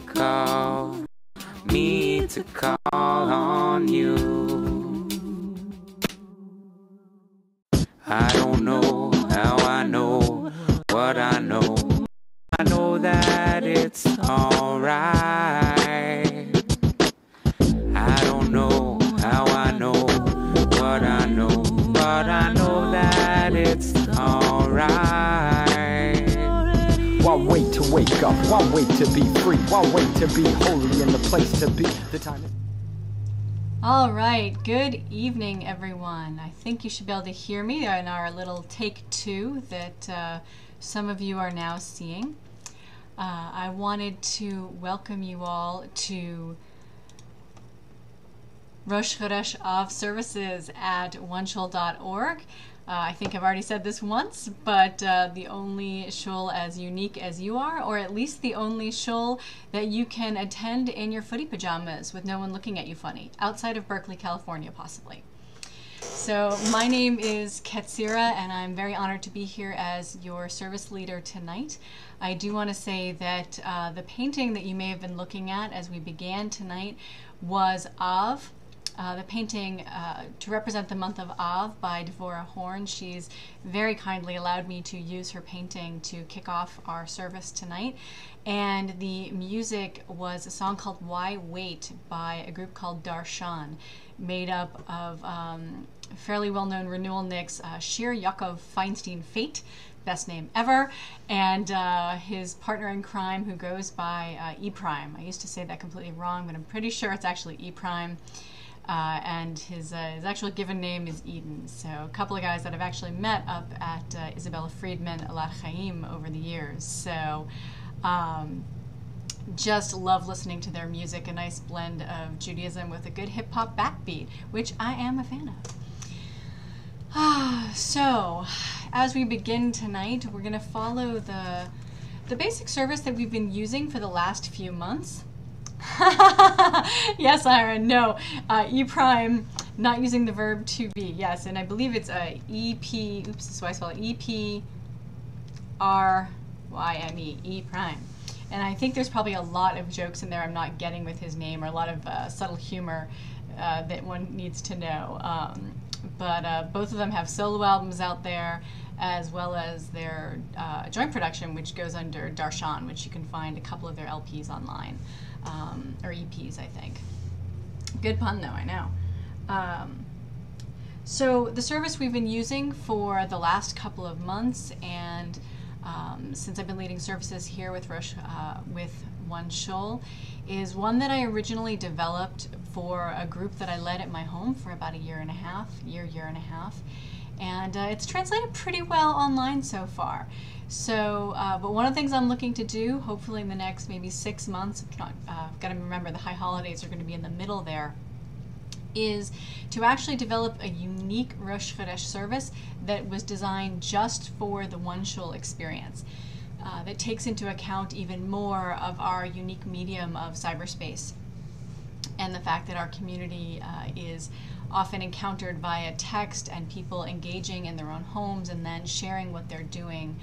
call on you. I don't know how I know what I know. I know that it's alright. I don't know how I know what I know, but I know that it's alright. Why wait to wake up? Why wait to be free? Why wait to be holy in the place to be? The time is... All right, good evening, everyone. I think you should be able to hear me in our little take two that some of you are now seeing. I wanted to welcome you all to Rosh Chodesh Av services at oneshul.org. I think I've already said this once, but the only shul as unique as you are, or at least the only shul that you can attend in your footy pajamas with no one looking at you funny, outside of Berkeley, California, possibly. So my name is Ketzirah, and I'm very honored to be here as your service leader tonight. I do want to say that the painting that you may have been looking at as we began tonight was Av. The painting to represent the month of Av by Devorah Horn. She's very kindly allowed me to use her painting to kick off our service tonight. And the music was a song called Why Wait by a group called Darshan, made up of fairly well-known renewal Nicks, Shir Yaakov Feinstein Fate, best name ever, and his partner in crime who goes by E Prime. I used to say that completely wrong, but I'm pretty sure it's actually E Prime. And his actual given name is Eden. So a couple of guys that I've actually met up at Isabella Friedman Alat Chaim over the years. So just love listening to their music, a nice blend of Judaism with a good hip-hop backbeat, which I am a fan of. So as we begin tonight, we're going to follow the basic service that we've been using for the last few months. Yes, Aaron, no. E prime, not using the verb to be. Yes, and I believe it's EP, oops, this is why I spell it E-P-R-Y-M-E, E prime. And I think there's probably a lot of jokes in there I'm not getting with his name, or a lot of subtle humor that one needs to know. But both of them have solo albums out there, as well as their joint production, which goes under Darshan, which you can find a couple of their LPs online. Or EPs, I think. Good pun, though, I know. So the service we've been using for the last couple of months, and since I've been leading services here with One Shul, is one that I originally developed for a group that I led at my home for about a year and a half. And it's translated pretty well online so far. So, but one of the things I'm looking to do, hopefully in the next maybe 6 months, if not, I've got to remember the high holidays are going to be in the middle there, is to actually develop a unique Rosh Chodesh service that was designed just for the One Shul experience, that takes into account even more of our unique medium of cyberspace and the fact that our community is often encountered via text and people engaging in their own homes and then sharing what they're doing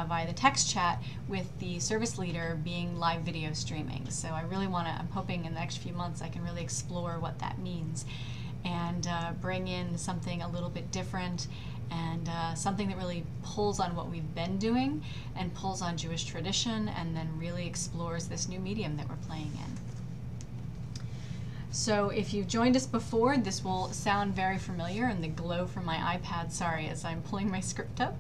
via the text chat, with the service leader being live video streaming. So I really want to, I'm hoping in the next few months I can really explore what that means and bring in something a little bit different and something that really pulls on what we've been doing and pulls on Jewish tradition and then really explores this new medium that we're playing in. So if you've joined us before, this will sound very familiar, and the glow from my iPad, sorry, as I'm pulling my script up.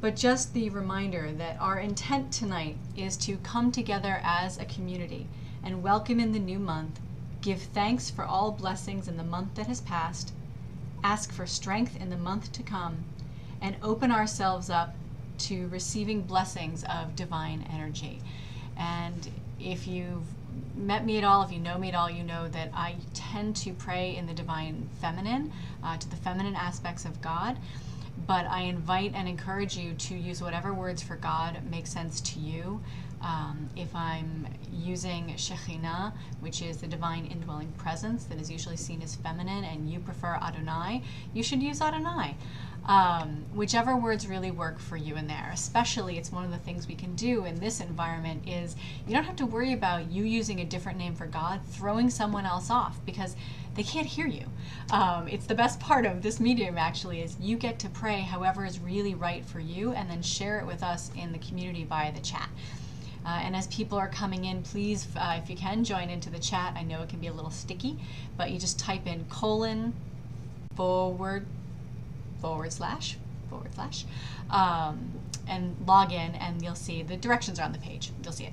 But just the reminder that our intent tonight is to come together as a community and welcome in the new month, give thanks for all blessings in the month that has passed, ask for strength in the month to come, and open ourselves up to receiving blessings of divine energy. And if you've met me at all, if you know me at all, you know that I tend to pray in the divine feminine, to the feminine aspects of God, but I invite and encourage you to use whatever words for God make sense to you. If I'm using Shekhinah, which is the divine indwelling presence that is usually seen as feminine, and you prefer Adonai, you should use Adonai. Whichever words really work for you in there. Especially, it's one of the things we can do in this environment is you don't have to worry about you using a different name for God throwing someone else off, because they can't hear you. It's the best part of this medium, actually, is you get to pray however is really right for you and then share it with us in the community via the chat. And as people are coming in, please, if you can, join into the chat. I know it can be a little sticky, but you just type in :// and log in, and you'll see the directions are on the page. You'll see it.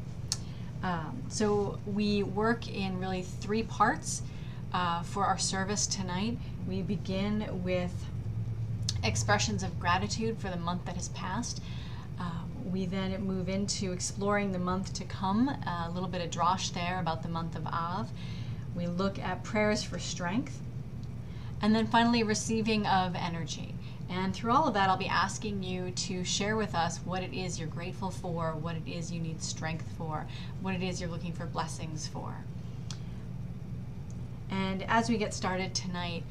So we work in really 3 parts for our service tonight. We begin with expressions of gratitude for the month that has passed. We then move into exploring the month to come, a little bit of drosh there about the month of Av. We look at prayers for strength, and then finally receiving of energy. And through all of that, I'll be asking you to share with us what it is you're grateful for, what it is you need strength for, what it is you're looking for blessings for. And as we get started tonight,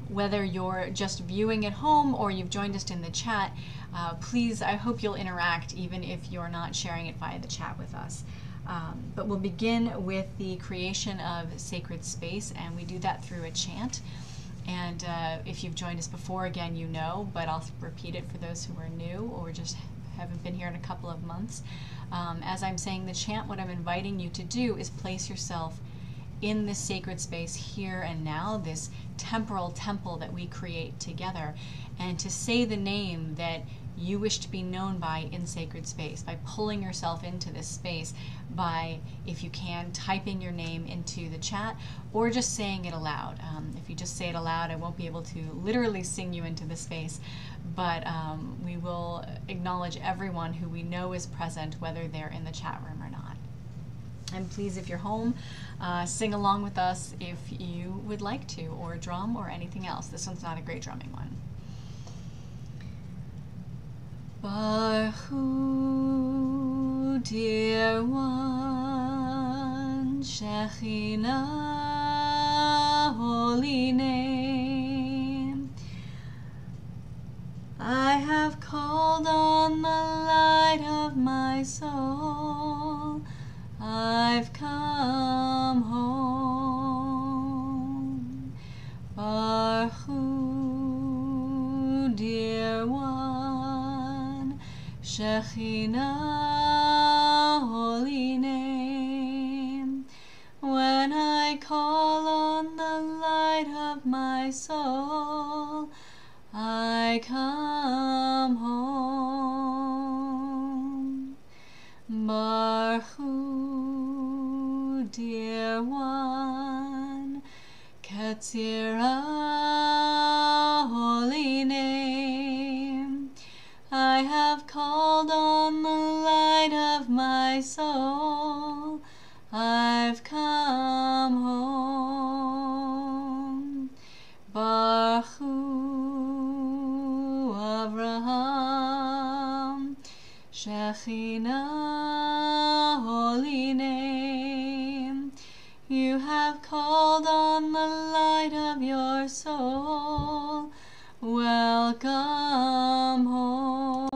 whether you're just viewing at home or you've joined us in the chat, please, I hope you'll interact even if you're not sharing it via the chat with us. But we'll begin with the creation of sacred space, and we do that through a chant. And if you've joined us before, again, you know, but I'll repeat it for those who are new or just haven't been here in a couple of months. As I'm saying the chant, what I'm inviting you to do is place yourself in this sacred space here and now, this temporal temple that we create together, and to say the name that you wish to be known by in sacred space, by pulling yourself into this space, by, if you can, typing your name into the chat, or just saying it aloud. If you just say it aloud, I won't be able to literally sing you into the space, but we will acknowledge everyone who we know is present, whether they're in the chat room or not. And please, if you're home, sing along with us if you would like to, or drum, or anything else. This one's not a great drumming one. Baruch Hu, dear one, Shekhinah, holy name. I have called on the light of my soul. I've come home. Baruch Hu, dear one, Shekhinah, holy name. When I call on the light of my soul, I come home. Baruch Hu, dear one, Ketzirah, holy name. I have called on the light of my soul. I've come home. Baruch Hu, Avraham, Shekhinah, holy name. You have called on the light of your soul. Welcome home.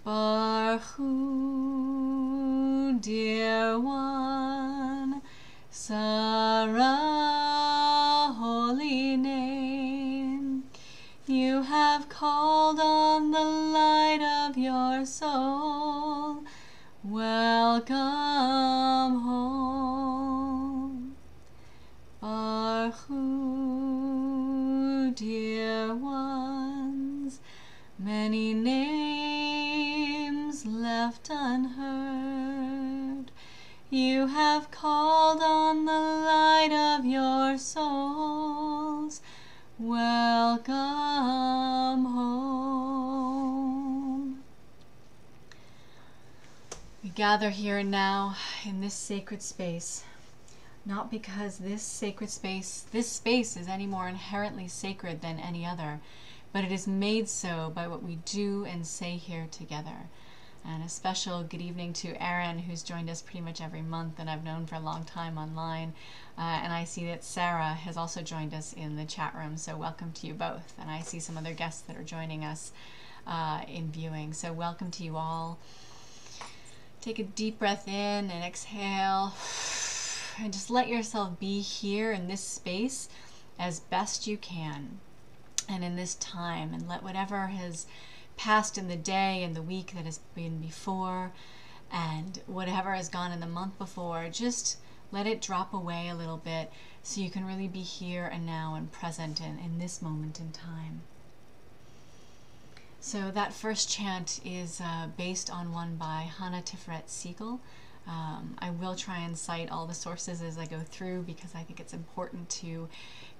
Baruch Hu, dear one, Sarah, holy name. You have called on the light of your soul. Welcome home. Baruch Hu, dear ones, many names left unheard. You have called on the light of your souls. Welcome home. We gather here and now in this sacred space, not because this space is any more inherently sacred than any other, but it is made so by what we do and say here together. And a special good evening to Erin, who's joined us pretty much every month and I've known for a long time online. And I see that Sarah has also joined us in the chat room, so welcome to you both. And I see some other guests that are joining us in viewing, so welcome to you all. Take a deep breath in and exhale, and just let yourself be here in this space as best you can and in this time, and let whatever has passed in the day and the week that has been before and whatever has gone in the month before, just let it drop away a little bit so you can really be here and now and present in this moment in time. So that first chant is based on one by Hannah Tiferet Siegel. I will try and cite all the sources as I go through because I think it's important to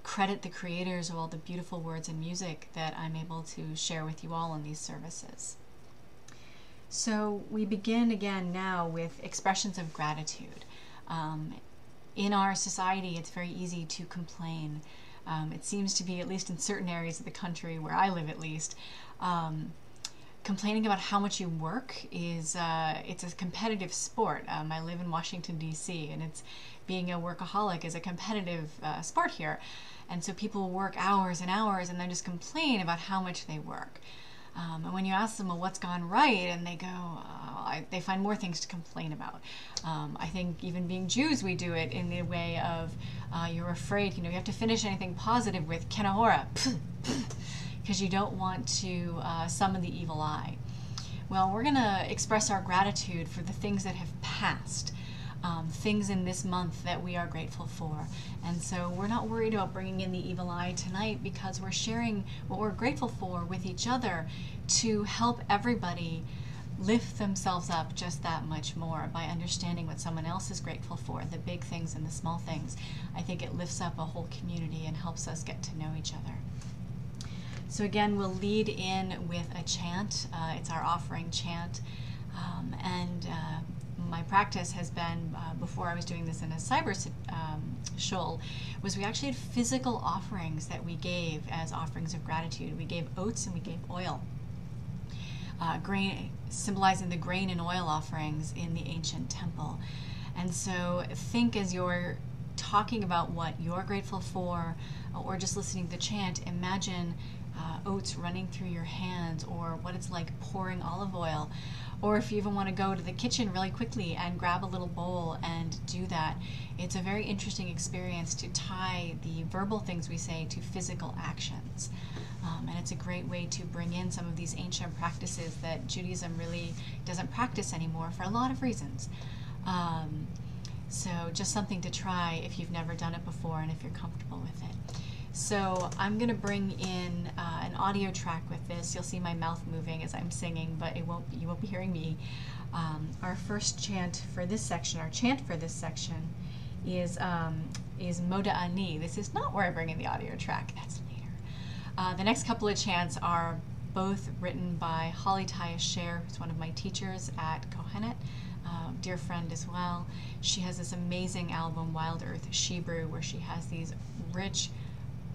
credit the creators of all the beautiful words and music that I'm able to share with you all in these services. So we begin again now with expressions of gratitude. In our society, it's very easy to complain. It seems to be, at least in certain areas of the country, where I live at least, complaining about how much you work is it's a competitive sport. I live in Washington, D.C., and it's being a workaholic is a competitive sport here. And so people work hours and hours and then just complain about how much they work. And when you ask them, well, what's gone right? And they go, they find more things to complain about. I think even being Jews, we do it in the way of, you're afraid, you have to finish anything positive with kenahora, because you don't want to summon the evil eye. Well, we're going to express our gratitude for the things that have passed, things in this month that we are grateful for. And so we're not worried about bringing in the evil eye tonight because we're sharing what we're grateful for with each other to help everybody lift themselves up just that much more by understanding what someone else is grateful for, the big things and the small things. I think it lifts up a whole community and helps us get to know each other. So again, we'll lead in with a chant. It's our offering chant. My practice has been, before I was doing this in a cyber shul, was we actually had physical offerings that we gave as offerings of gratitude. We gave oats and we gave oil. Grain, symbolizing the grain and oil offerings in the ancient temple. And so think as you're talking about what you're grateful for, or just listening to the chant, imagine oats running through your hands, or what it's like pouring olive oil. Or if you even want to go to the kitchen really quickly and grab a little bowl and do that. It's a very interesting experience to tie the verbal things we say to physical actions. And it's a great way to bring in some of these ancient practices that Judaism really doesn't practice anymore for a lot of reasons. So just something to try if you've never done it before and if you're comfortable with it. So I'm going to bring in an audio track with this. You'll see my mouth moving as I'm singing, but you won't be hearing me. Our first chant for this section, is Moda Ani. This is not where I bring in the audio track. That's later. The next couple of chants are both written by Holly Tyasher, who's one of my teachers at Kohenet, dear friend as well. She has this amazing album, Wild Earth Shebrew, where she has these rich,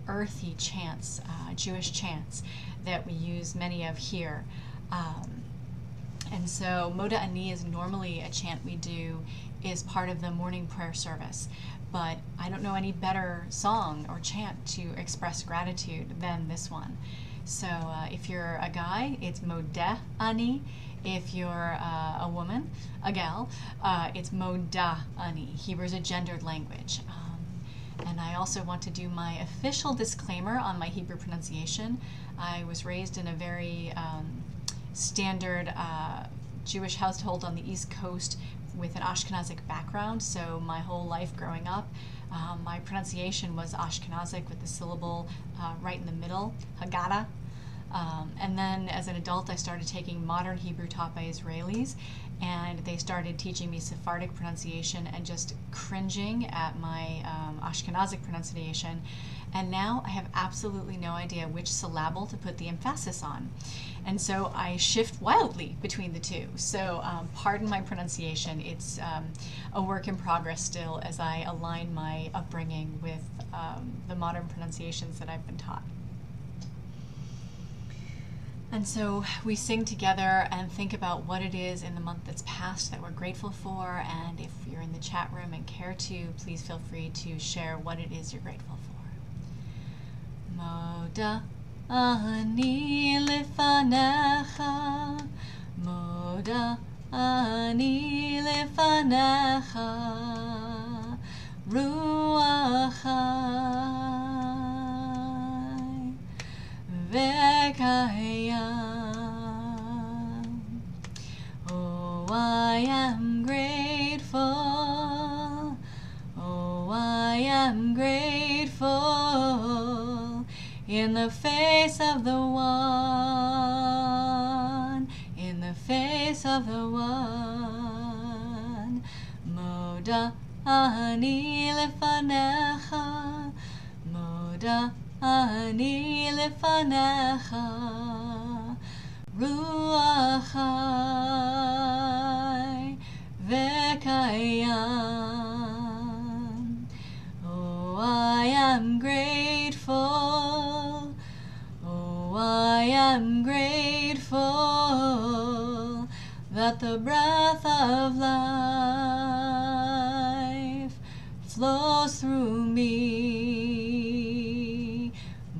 earthy chants, Jewish chants, that we use many of here. And so Moda Ani is normally a chant we do, is part of the morning prayer service. But I don't know any better song or chant to express gratitude than this one. So if you're a guy, it's Modeh Ani. If you're a woman, a gal, it's Moda Ani. Hebrew is a gendered language. And I also want to do my official disclaimer on my Hebrew pronunciation. I was raised in a very standard Jewish household on the East Coast with an Ashkenazic background, so my whole life growing up, my pronunciation was Ashkenazic with the syllable right in the middle, Haggadah. And then as an adult, I started taking modern Hebrew taught by Israelis, and they started teaching me Sephardic pronunciation and just cringing at my Ashkenazic pronunciation. And now I have absolutely no idea which syllable to put the emphasis on. And so I shift wildly between the two. So pardon my pronunciation. It's a work in progress still as I align my upbringing with the modern pronunciations that I've been taught. And so we sing together and think about what it is in the month that's passed that we're grateful for. And if you're in the chat room and care to, please feel free to share what it is you're grateful for. Moda ani lefanecha, Moda ani lefanecha, Ruach Chai v'kayam. Oh, I am grateful. Oh, I am grateful in the face of the one, in the face of the one. Moda ani lefanecha, Moda ani lefanecha, Ruach Chai v'kayam. Oh, I am grateful. Oh, I am grateful that the breath of life flows through me.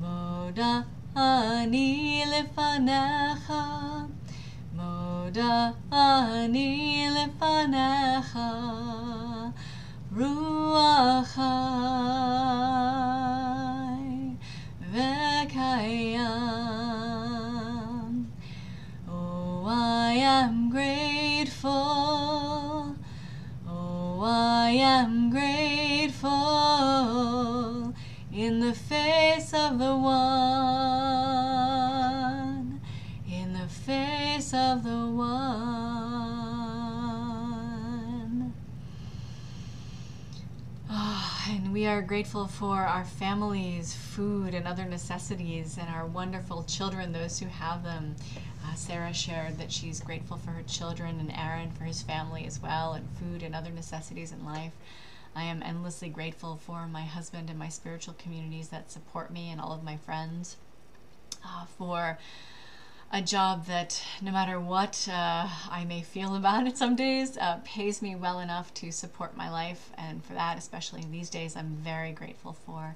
Moda ani lefanecha, Moda ani lefanecha, Ruach Chai v'kayam. Oh, I am grateful. Oh, I am grateful in the face of the one, in the face of the one. And we are grateful for our families, food, and other necessities, and our wonderful children, those who have them. Sarah shared that she's grateful for her children, and Aaron for his family as well, and food and other necessities in life. I am endlessly grateful for my husband and my spiritual communities that support me, and all of my friends, for a job that, no matter what I may feel about it some days, pays me well enough to support my life. And for that, especially these days, I'm very grateful for.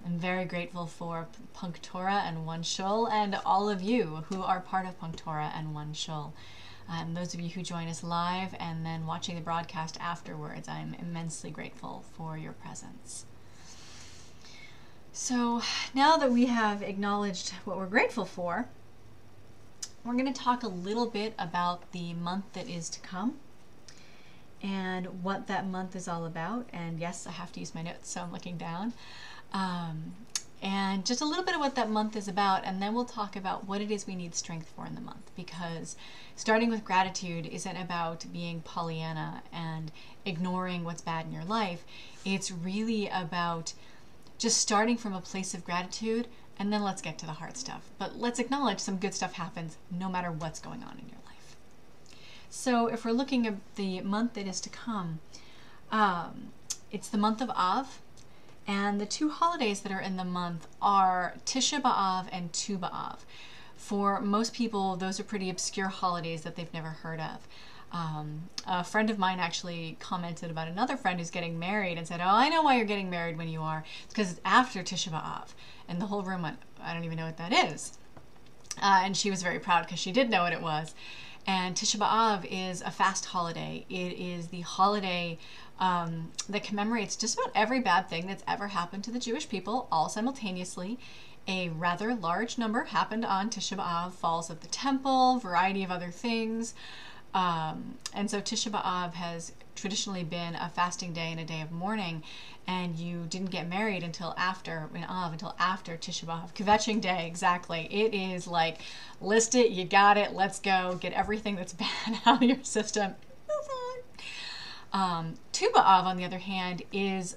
I'm very grateful for PunkTorah and One Shul, and all of you who are part of PunkTorah and One Shul. And those of you who join us live and then watching the broadcast afterwards, I'm immensely grateful for your presence. So now that we have acknowledged what we're grateful for, we're going to talk a little bit about the month that is to come and what that month is all about. And yes, I have to use my notes, so I'm looking down. And just a little bit of what that month is about, and then we'll talk about what it is we need strength for in the month, because starting with gratitude isn't about being Pollyanna and ignoring what's bad in your life. It's really about just starting from a place of gratitude, and then let's get to the hard stuff. But let's acknowledge some good stuff happens no matter what's going on in your life. So if we're looking at the month that is to come, it's the month of Av, and the two holidays that are in the month are Tisha B'Av and Tu B'Av. For most people, those are pretty obscure holidays that they've never heard of. A friend of mine actually commented about another friend who's getting married and said, "Oh, I know why you're getting married when you are. It's because it's after Tisha B'Av." And the whole room went, "I don't even know what that is." And she was very proud because she did know what it was. And Tisha B'Av is a fast holiday. It is the holiday that commemorates just about every bad thing that's ever happened to the Jewish people, all simultaneously. A rather large number happened on Tisha B'Av, falls of the temple, variety of other things. And so Tisha B'Av has traditionally been a fasting day and a day of mourning, and you didn't get married until after, in Av, until after Tisha B'Av. Kvetching day, exactly. It is like, list it, you got it, let's go, get everything that's bad out of your system. Move on. Tu B'Av, on the other hand, is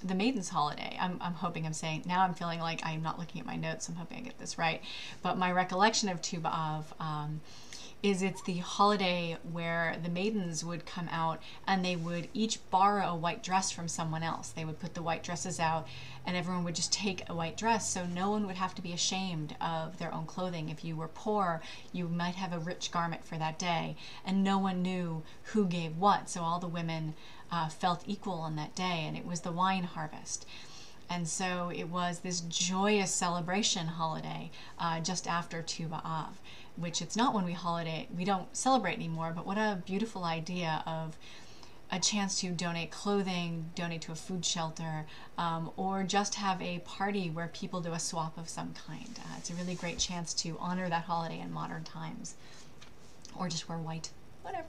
the Maiden's holiday. I'm hoping I'm saying, now I'm feeling like I'm not looking at my notes, I'm hoping I get this right. But my recollection of Tu B'Av is it's the holiday where the maidens would come out and they would each borrow a white dress from someone else. They would put the white dresses out and everyone would just take a white dress, so no one would have to be ashamed of their own clothing. If you were poor, you might have a rich garment for that day, and no one knew who gave what, so all the women felt equal on that day, and it was the wine harvest. And so it was this joyous celebration holiday just after Tu B'Av, which it's not when we don't celebrate anymore, but what a beautiful idea of a chance to donate clothing, donate to a food shelter, or just have a party where people do a swap of some kind. It's a really great chance to honor that holiday in modern times, or just wear white, whatever.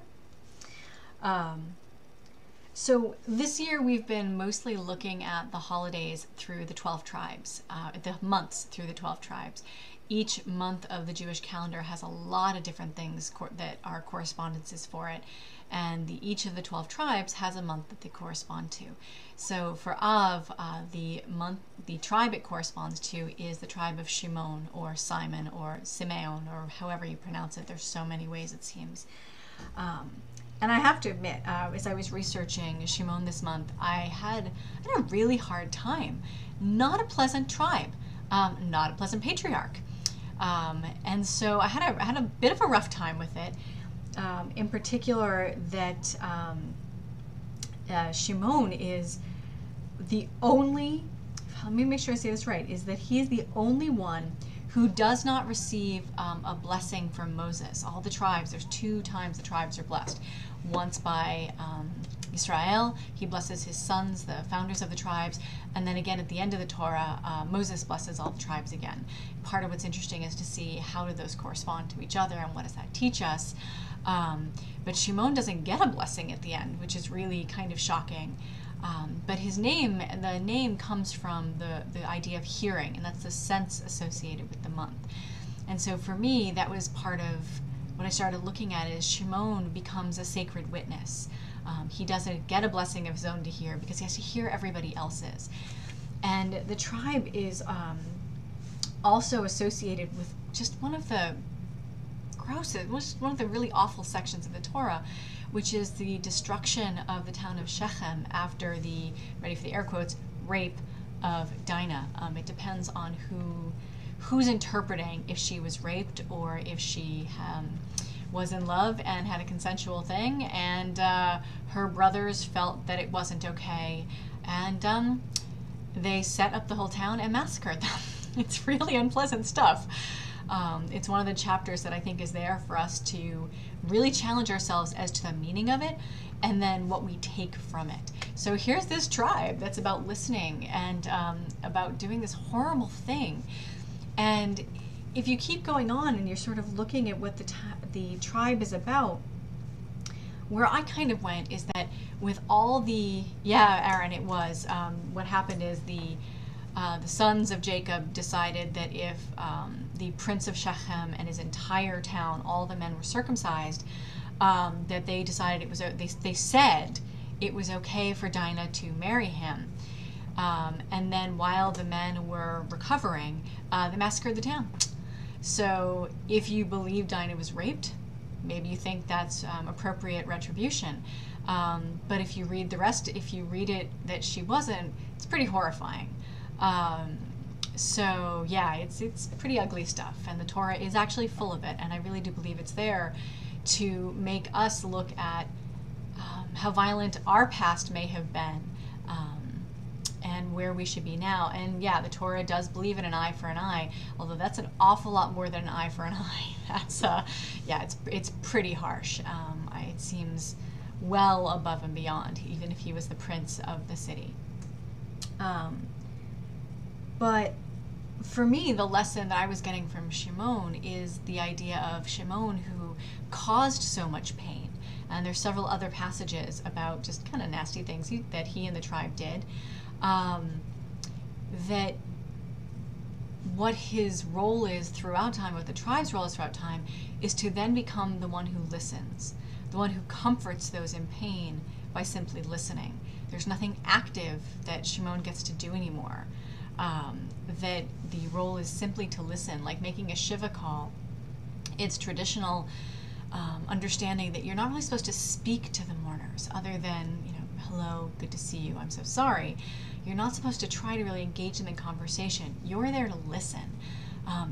So this year we've been mostly looking at the holidays through the 12 tribes, the months through the 12 tribes. Each month of the Jewish calendar has a lot of different things that are correspondences for it, and each of the 12 tribes has a month that they correspond to. So for Av, the tribe it corresponds to is the tribe of Shimon, or Simon, or Simeon, or however you pronounce it. There's so many ways it seems. And I have to admit, as I was researching Shimon this month, I had a really hard time. Not a pleasant tribe, not a pleasant patriarch. And so I had a bit of a rough time with it. In particular, that Shimon is the only, let me make sure I say this right, is that he is the only one who does not receive a blessing from Moses. All the tribes, there's 2 times the tribes are blessed. Once by Israel, he blesses his sons, the founders of the tribes, and then again at the end of the Torah, Moses blesses all the tribes again. Part of what's interesting is to see how do those correspond to each other and what does that teach us. But Shimon doesn't get a blessing at the end, which is really kind of shocking. But his name, the name comes from the idea of hearing, and that's the sense associated with the month. And so for me, that was part of what I started looking at is Shimon becomes a sacred witness. He doesn't get a blessing of his own to hear because he has to hear everybody else's. And the tribe is also associated with just one of the grossest, one of the really awful sections of the Torah, which is the destruction of the town of Shechem after the, ready for the air quotes, rape of Dinah. It depends on who's interpreting if she was raped or if she was in love and had a consensual thing, and her brothers felt that it wasn't okay, and they set up the whole town and massacred them. It's really unpleasant stuff. It's one of the chapters that I think is there for us to really challenge ourselves as to the meaning of it and then what we take from it. So here's this tribe that's about listening and about doing this horrible thing. And if you keep going on and you're sort of looking at what the tribe is about, where I kind of went is that with all the, yeah, Aaron, it was, what happened is the sons of Jacob decided that if the prince of Shechem and his entire town, all the men were circumcised, that they decided it was, they said it was okay for Dinah to marry him. And then while the men were recovering, they massacred the town. So if you believe Dinah was raped, maybe you think that's appropriate retribution. But if you read the rest, if you read it that she wasn't, it's pretty horrifying. So yeah, it's pretty ugly stuff, and the Torah is actually full of it, and I really do believe it's there to make us look at how violent our past may have been, and where we should be now. And yeah, the Torah does believe in an eye for an eye, although that's an awful lot more than an eye for an eye. That's yeah, it's pretty harsh. It seems well above and beyond, even if he was the prince of the city. But for me, the lesson that I was getting from Shimon is the idea of Shimon who caused so much pain. And there's several other passages about just kind of nasty things that he and the tribe did. That what his role is throughout time, what the tribe's role is throughout time, is to then become the one who listens, the one who comforts those in pain by simply listening. There's nothing active that Shimon gets to do anymore. That the role is simply to listen, like making a Shiva call. It's traditional understanding that you're not really supposed to speak to the mourners other than, hello, good to see you, I'm so sorry. You're not supposed to try to really engage in the conversation. You're there to listen.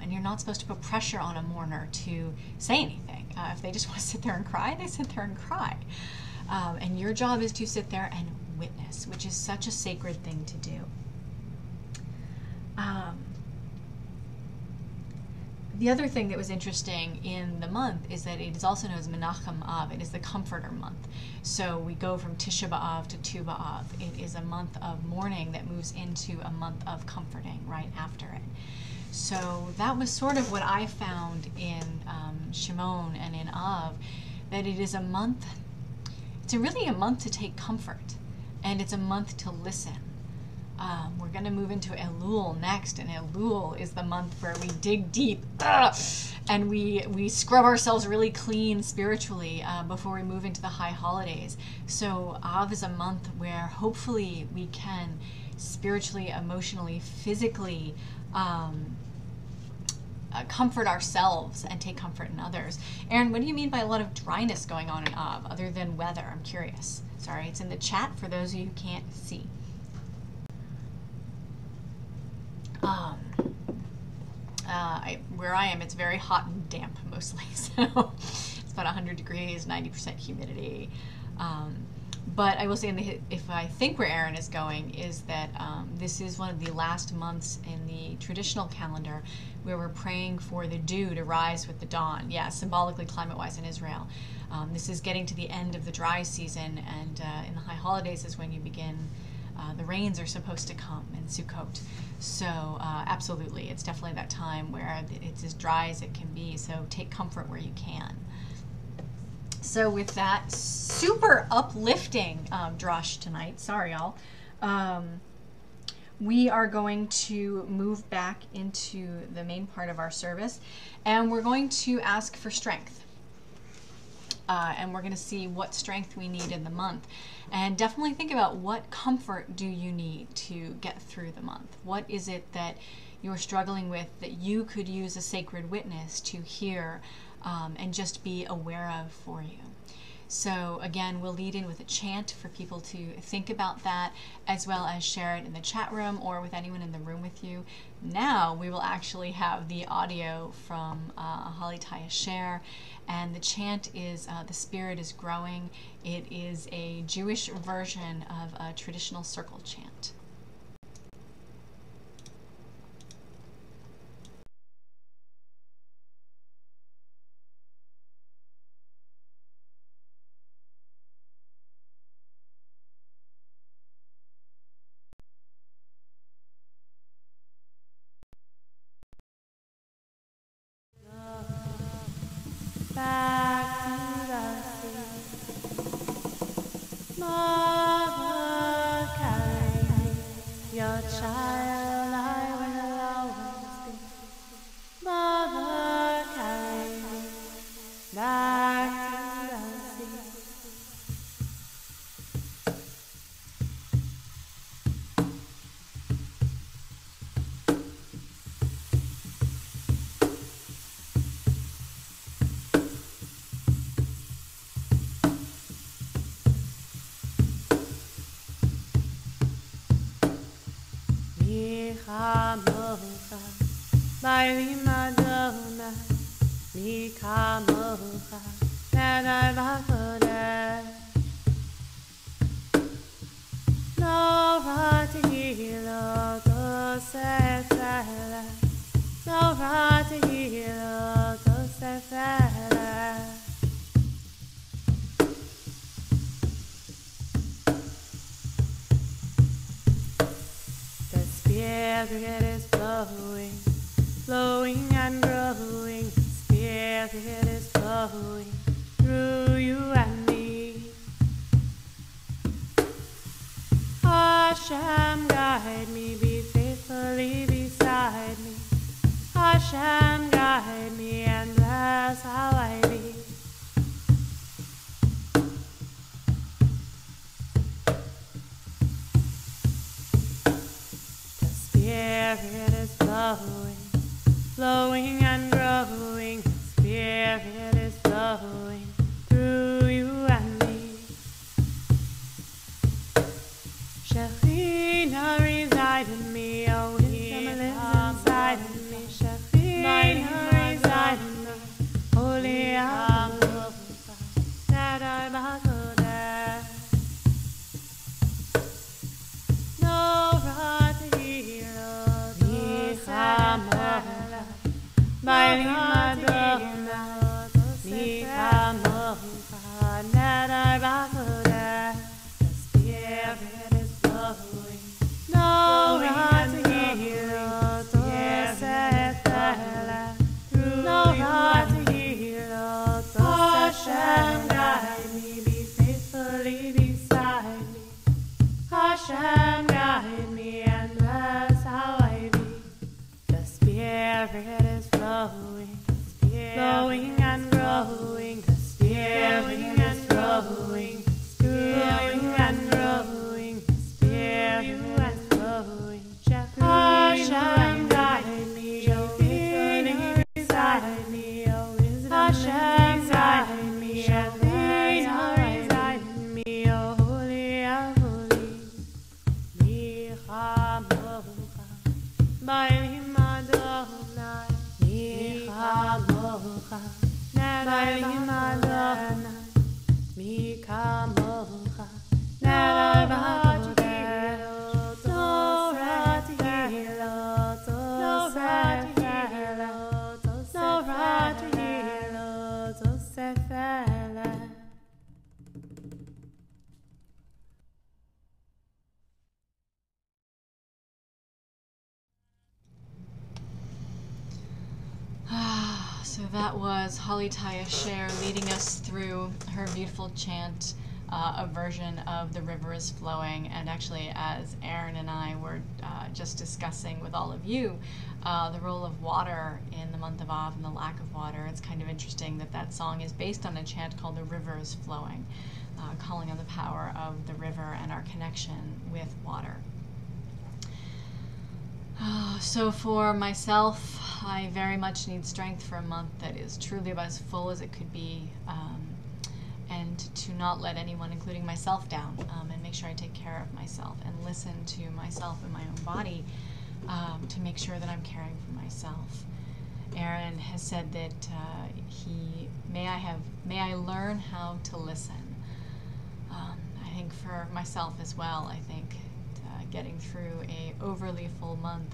And you're not supposed to put pressure on a mourner to say anything. If they just want to sit there and cry, they sit there and cry. And your job is to sit there and witness, which is such a sacred thing to do. The other thing that was interesting in the month is that it is also known as Menachem Av. It is the Comforter month. So we go from Tisha B'Av to Tu B'Av. It is a month of mourning that moves into a month of comforting right after it. So that was sort of what I found in Shimon and in Av, that it is a month, it's really a month to take comfort, and it's a month to listen. We're going to move into Elul next, and Elul is the month where we dig deep and we scrub ourselves really clean spiritually before we move into the high holidays. So Av is a month where hopefully we can spiritually, emotionally, physically comfort ourselves and take comfort in others. Aaron, what do you mean by a lot of dryness going on in Av, other than weather? I'm curious. Sorry, it's in the chat for those of you who can't see. Where I am, it's very hot and damp mostly, so it's about 100 degrees, 90% humidity. But I will say, if I think where Aaron is going, is that this is one of the last months in the traditional calendar where we're praying for the dew to rise with the dawn. Yeah, symbolically, climate-wise in Israel. This is getting to the end of the dry season, and in the high holidays is when you begin, the rains are supposed to come in Sukkot. So absolutely, it's definitely that time where it's as dry as it can be, so take comfort where you can. So with that super uplifting drush tonight, sorry y'all, we are going to move back into the main part of our service, and we're going to ask for strength. And we're going to see what strength we need in the month. And definitely think about, what comfort do you need to get through the month? What is it that you're struggling with that you could use a sacred witness to hear and just be aware of for you? So again, we'll lead in with a chant for people to think about that, as well as share it in the chat room or with anyone in the room with you. Now we will actually have the audio from Holly Taya share, and the chant is "The Spirit is Growing." It is a Jewish version of a traditional circle chant. Back to the sea. Mother, carry me, your child I will always be. Mother, carry me back to the sea. By Madonna, mi kamocha, and I vakode. No ratihilo to sefele, no ratihilo to sefele. The Spirit is flowing. Flowing and growing, the Spirit is flowing through you and me. Hashem, guide me, be faithfully beside me. Hashem, guide me and bless how I be. The Spirit is flowing. Flowing and growing, the Spirit is flowing Hashem, guide me and bless how I be. The Spirit is flowing, flowing and growing. The Spirit is flowing, growing and growing. The Spirit is flowing. Hashem, guide me, oh wisdom beside me, oh wisdom. Hashem, guide me and bless how I be. Oh holy and holy. Ba'elim Adonai, Micha Mocha, Ba'elim Adonai, Micha Mocha, Torah Tehillah, Torah Tehillah, Torah Tehillah, Torah Tehillah, Tosefela. So that was Holly Taya Sher leading us through her beautiful chant, a version of The River is Flowing. And actually, as Aaron and I were just discussing with all of you, the role of water in the month of Av and the lack of water, it's kind of interesting that that song is based on a chant called The River is Flowing, calling on the power of the river and our connection with water. So for myself, I very much need strength for a month that is truly about as full as it could be, and to not let anyone, including myself, down, and make sure I take care of myself and listen to myself and my own body, to make sure that I'm caring for myself. Aaron has said that may I learn how to listen. I think for myself as well, I think getting through a overly full month,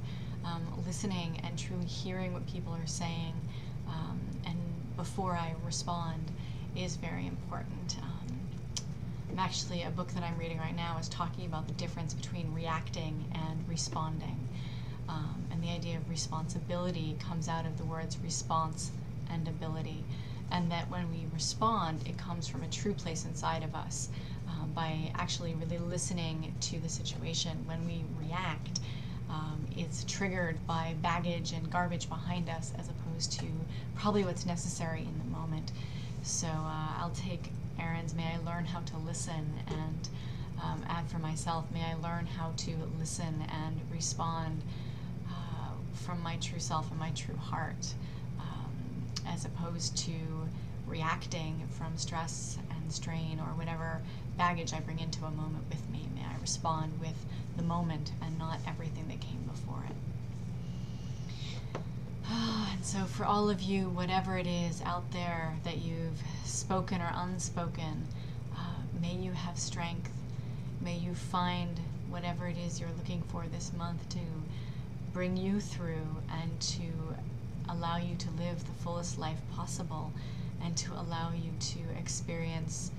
listening and truly hearing what people are saying, and before I respond is very important. Actually, a book that I'm reading right now is talking about the difference between reacting and responding, and the idea of responsibility comes out of the words response and ability, and that when we respond, it comes from a true place inside of us, by actually really listening to the situation. When we react, it's triggered by baggage and garbage behind us, as opposed to probably what's necessary in the moment. So I'll take Aaron's may I learn how to listen, and add for myself, may I learn how to listen and respond from my true self and my true heart, as opposed to reacting from stress and strain or whatever baggage I bring into a moment with me. May I respond with the moment and not everything that came before it. And so for all of you, whatever it is out there that you've spoken or unspoken, may you have strength. May you find whatever it is you're looking for this month to bring you through and to allow you to live the fullest life possible, and to allow you to experience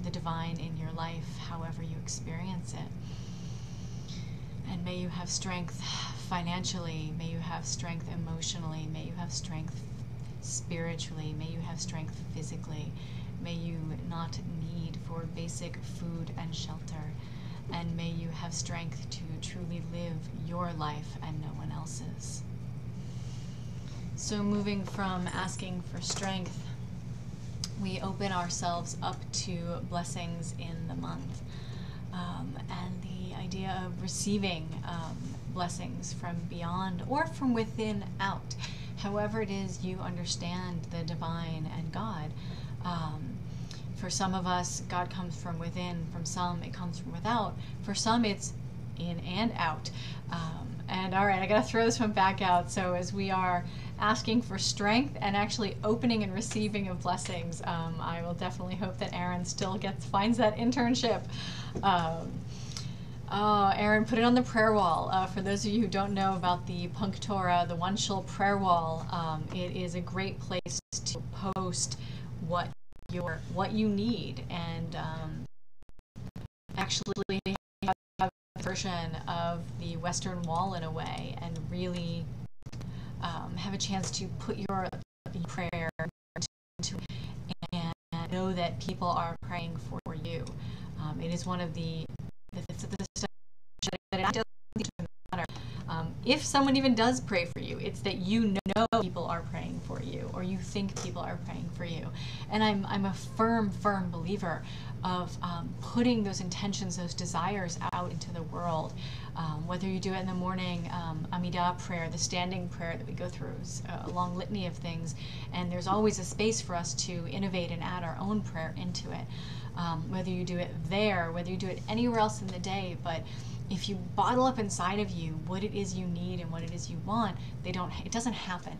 the divine in your life however you experience it. And may you have strength financially, may you have strength emotionally, may you have strength spiritually, may you have strength physically, may you not need for basic food and shelter, and may you have strength to truly live your life and no one else's. So moving from asking for strength, we open ourselves up to blessings in the month, and the idea of receiving blessings from beyond or from within out, however it is you understand the divine and God. For some of us, God comes from within. From some, it comes from without. For some, it's in and out. And all right, I gotta throw this one back out. So as we are asking for strength and actually opening and receiving of blessings. I will definitely hope that Aaron still finds that internship. Aaron, put it on the prayer wall. For those of you who don't know about the PunkTorah, the One Shul prayer wall, it is a great place to post what you need, and actually have a version of the Western Wall in a way, and really have a chance to put your prayer into it and know that people are praying for you. It is one of the stuff that it doesn't matter. If someone even does pray for you, it's that you know people are praying for you, or you think people are praying for you. And I'm a firm believer of putting those intentions, those desires out into the world. Whether you do it in the morning, Amidah prayer, the standing prayer that we go through, a long litany of things, and there's always a space for us to innovate and add our own prayer into it. Whether you do it there, whether you do it anywhere else in the day, but if you bottle up inside of you what it is you need and what it is you want, it doesn't happen.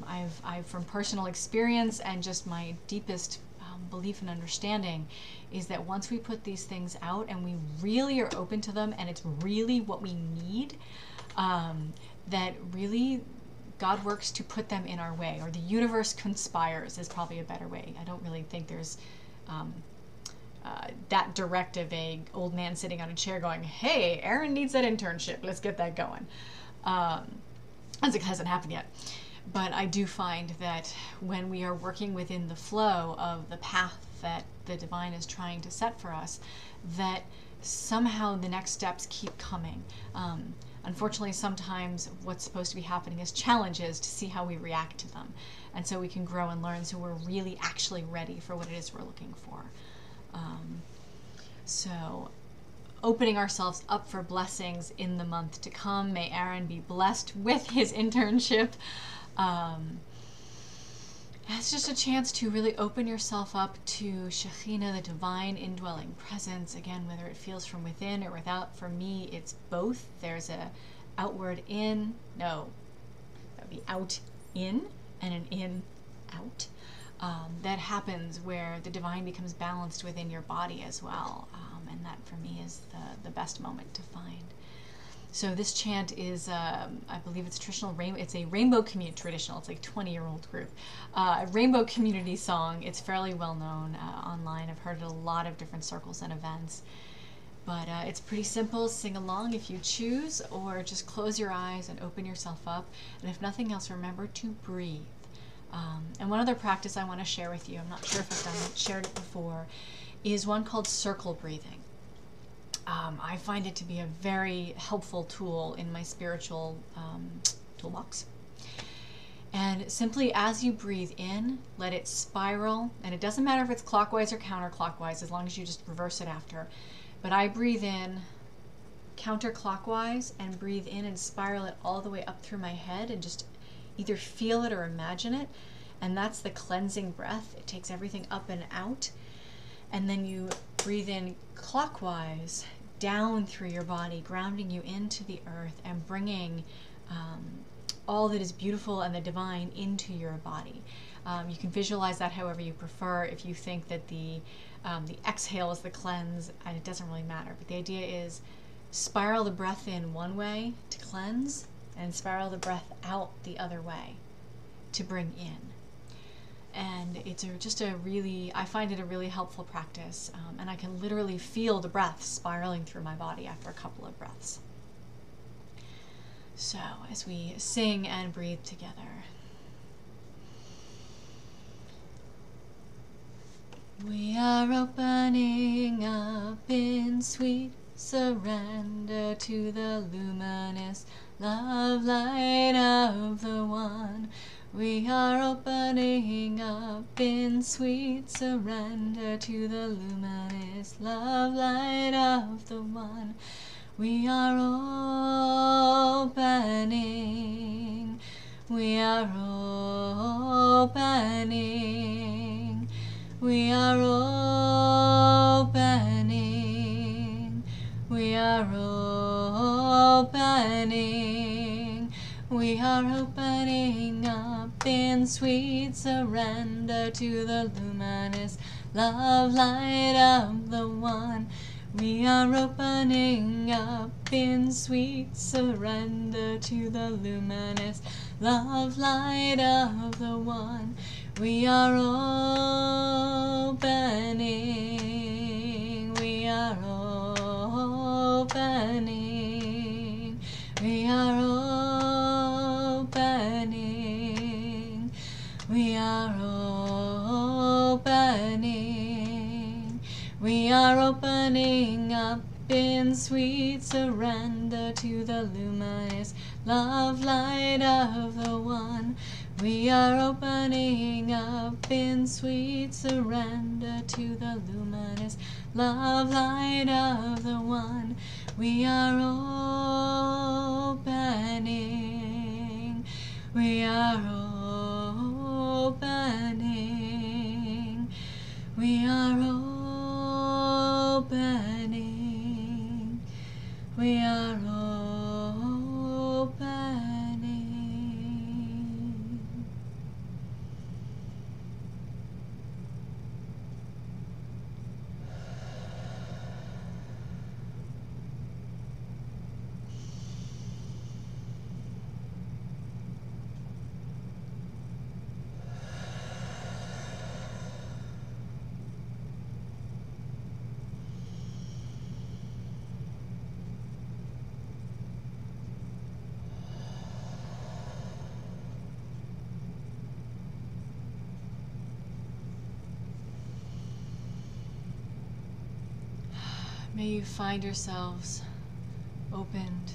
I've from personal experience and just my deepest belief and understanding is that once we put these things out and we really are open to them and it's really what we need, that really God works to put them in our way, or the universe conspires is probably a better way. I don't really think there's that direct of a old man sitting on a chair going, hey, Aaron needs that internship, let's get that going. As it hasn't happened yet. But I do find that when we are working within the flow of the path that the divine is trying to set for us, that somehow the next steps keep coming. Unfortunately, sometimes what's supposed to be happening is challenges to see how we react to them. And so we can grow and learn, so we're really actually ready for what it is we're looking for. So opening ourselves up for blessings in the month to come. May Aaron be blessed with his internship. It's just a chance to really open yourself up to Shekhinah, the divine indwelling presence. Again, whether it feels from within or without. For me, it's both. There's a outward in, no, that would be out in, and an in out. That happens where the divine becomes balanced within your body as well. And that for me is the best moment to find. So this chant is, I believe it's traditional rainbow. It's a rainbow community traditional. It's like 20-year-old group, a rainbow community song. It's fairly well known online. I've heard it at a lot of different circles and events. But it's pretty simple. Sing along if you choose, or just close your eyes and open yourself up. And if nothing else, remember to breathe. And one other practice I want to share with you, I'm not sure if I've shared it before, is one called circle breathing. I find it to be a very helpful tool in my spiritual toolbox. And simply as you breathe in, let it spiral, and it doesn't matter if it's clockwise or counterclockwise, as long as you just reverse it after. But I breathe in counterclockwise and breathe in and spiral it all the way up through my head, and just either feel it or imagine it. And that's the cleansing breath. It takes everything up and out. And then you breathe in clockwise down through your body, grounding you into the earth and bringing all that is beautiful and the divine into your body. You can visualize that however you prefer. If you think that the exhale is the cleanse, and it doesn't really matter. But the idea is spiral the breath in one way to cleanse, and spiral the breath out the other way to bring in. And it's I find it a really helpful practice, and I can literally feel the breath spiraling through my body after a couple of breaths. So as we sing and breathe together. We are opening up in sweet surrender to the luminous love light of the One. We are opening up in sweet surrender to the luminous love light of the One. We are opening. We are opening. We are opening. We are opening. We are opening up in sweet surrender to the luminous love light of the One. We are opening up in sweet surrender to the luminous love light of the One. We are opening, we are opening, we are opening, we are opening, we are opening up in sweet surrender to the luminous love light of the One. We are opening up in sweet surrender to the luminous love light of the One. We are opening, we are opening, we are opening, we are opening. May you find yourselves opened,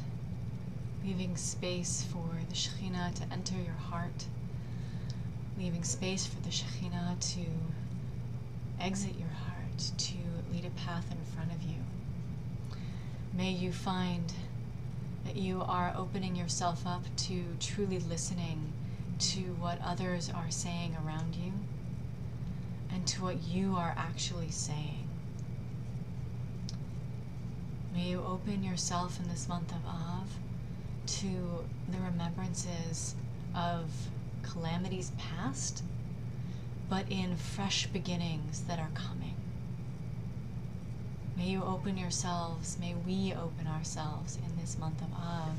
leaving space for the Shekhinah to enter your heart, leaving space for the Shekhinah to exit your heart, to lead a path in front of you. May you find that you are opening yourself up to truly listening to what others are saying around you and to what you are actually saying. May you open yourself in this month of Av to the remembrances of calamities past, but in fresh beginnings that are coming. May you open yourselves, may we open ourselves in this month of Av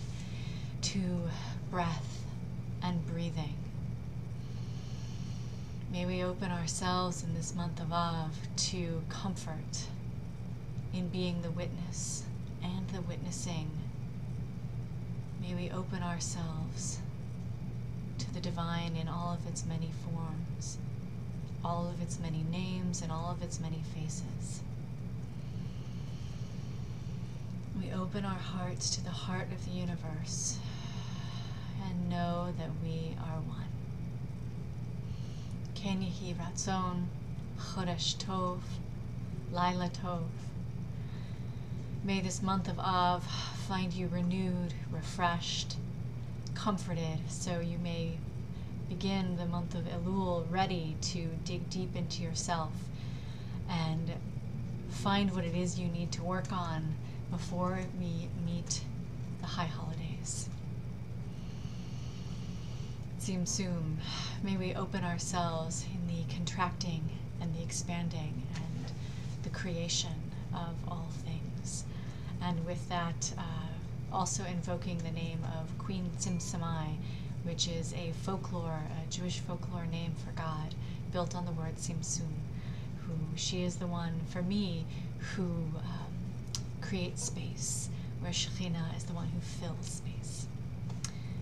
to breath and breathing. May we open ourselves in this month of Av to comfort in being the witness and the witnessing. May we open ourselves to the divine in all of its many forms, all of its many names, and all of its many faces. We open our hearts to the heart of the universe and know that we are one. Ken Yehi Ratzon, Chodesh Tov, Laila Tov. May this month of Av find you renewed, refreshed, comforted, so you may begin the month of Elul ready to dig deep into yourself and find what it is you need to work on before we meet the high holidays. Tzimtzum, may we open ourselves in the contracting and the expanding and the creation of all things. And with that, also invoking the name of Queen Tzimtzumai, which is a Jewish folklore name for God, built on the word Tzimtzum, who she is the one, for me, who creates space, where Shekhinah is the one who fills space.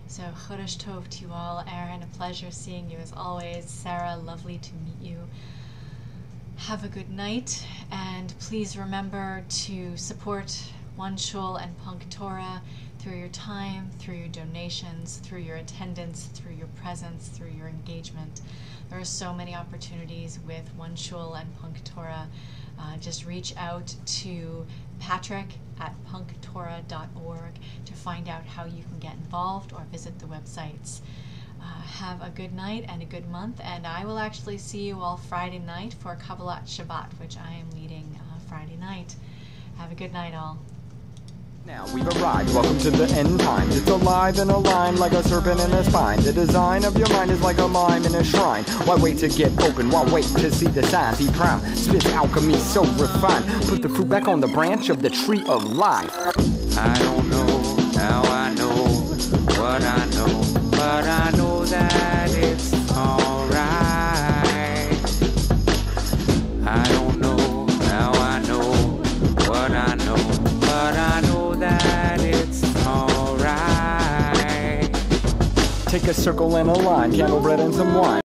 So Chodesh Tov to you all. Aaron, a pleasure seeing you as always. Sarah, lovely to meet you. Have a good night, and please remember to support One Shul and PunkTorah through your time, through your donations, through your attendance, through your presence, through your engagement. There are so many opportunities with One Shul and PunkTorah. Just reach out to Patrick at PunkTorah.org to find out how you can get involved, or visit the websites. Have a good night and a good month, and I will actually see you all Friday night for Kabbalat Shabbat, which I am leading Friday night. Have a good night, all. Now we've arrived, welcome to the end times. It's alive and aligned like a serpent in a spine. The design of your mind is like a mime in a shrine. Why wait to get open? Why wait to see the signs? He prime, spits alchemy so refined. Put the fruit back on the branch of the tree of life. I don't know how I know what I know, but I know that it's alright. I don't know how I know what I know, but I know that it's alright. Take a circle and a line, candle, bread, and some wine.